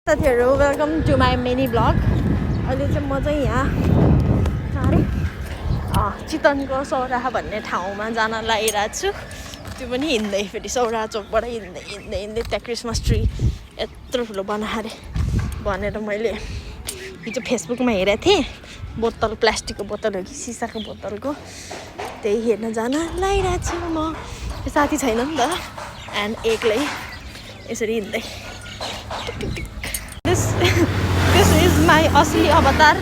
साथीहरु welcome to my mini blog. अहिले चाहिँ म चाहिँ यहाँ चितवनको सौराहा भन्ने ठाउँमा जान लागिरहेको छु। त्यो पनि हिँड्दै फेरि सौराहा चोकबाट हिँड्दै हिँड्दै हिँड्दै त्यहाँ क्रिसमस ट्री यत्रो ठुलो बनाएर भनेर मैले हिजो फेसबुकमा हेरेको थिएँ। बोतल प्लास्टिकको बोतल हो कि सिसाको बोतलको त्यही हेर्न जान लागिरहेको छु म। साथी छैन नि त एन्ड एक्लै यसरी हिँड्दै। This is my असली अवतार।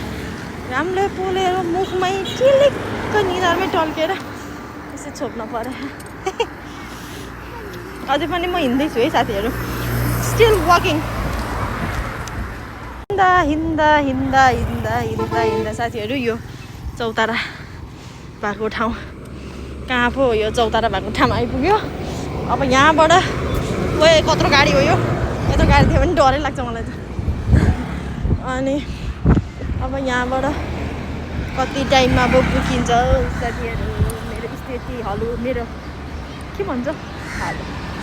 घामले पोलेर मुखमै टिलिक्क निधारमै टल्केर यसै छोप्न पर्यो। अझै पनि म हिँड्दैछु है साथीहरू, स्टिल वकिङ। हिँड्दा हिँड्दा हिँड्दा हिँड्दा हिँड्दा हिँड्दा साथीहरू यो चौतारा भएको ठाउँ कहाँ पो हो? यो चौतारा भएको ठाउँ आइपुग्यो। अब यहाँबाट ओए कत्रो गाडी हो यो? यत्रो गाडी थियो भने डरै लाग्छ मलाई त। अनि अब यहाँबाट कति टाइममा अब पुगिन्छ साथीहरू? मेरो स्थिति हलो मेरो के भन्छ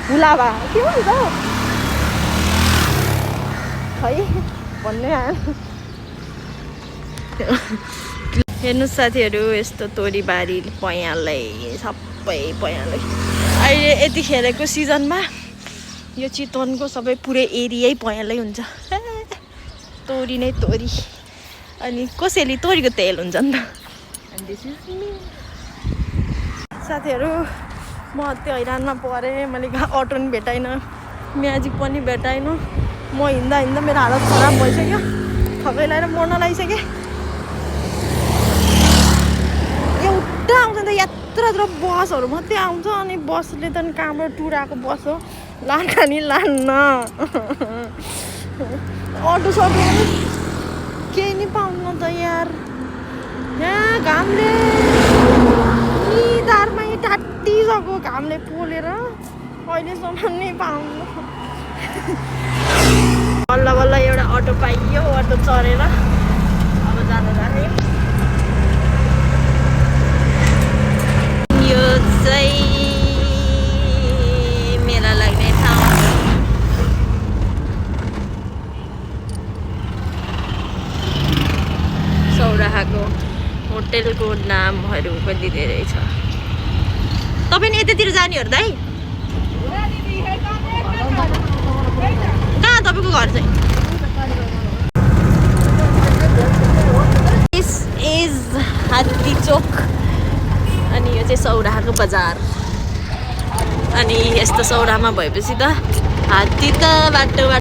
हुलाबा के भन्छ खै भन्ने हेर्नुहोस् साथीहरू, यस्तो तोरीबारी पयालै सबै पयालै। अहिले यतिखेरको सिजनमा यो चितवनको सबै पुरै एरियै पयालै हुन्छ। तोरी नै तोरी, अनि कसैले तोरीको तेल हुन्छ नि त। एन्ड दिस इज मी साथीहरू। म त्यो हैरानमा परेँ। मैले अटो पनि भेटाइनँ, म्याजिक पनि भेटाइनँ। म हिँड्दा हिँड्दा मेरो हालत खराब भइसक्यो, थकै लगाएर मर्न लागिसकेँ। एउटा आउँछ नि त यत्रो यत्रो बसहरू मात्रै आउँछ, अनि बसले त कहाँबाट टुर आएको बस हो, लान्छ नि लान्न। अटो सटो पनि केही नि पाउनु त यार। यहाँ घामले निधारमै टाटिसक्यो, घामले पोलेर अहिलेसम्म नै पाउनु। बल्ल बल्ल एउटा अटो पाइयो, अटो चढेर अब जाँदा जाने। यो चाहिँ मेला लाग्ने ठाउँ। सौराहाको होटेलको नामहरू पनि धेरै छ। तपाईँ नि यतातिर जाने हो र दाइ? कहाँ तपाईँको घर चाहिँ? दिस इज हात्ती चोक, अनि यो चाहिँ सौराहाको बजार। अनि यस्तो सौराहामा भएपछि त हात्ती त बाटो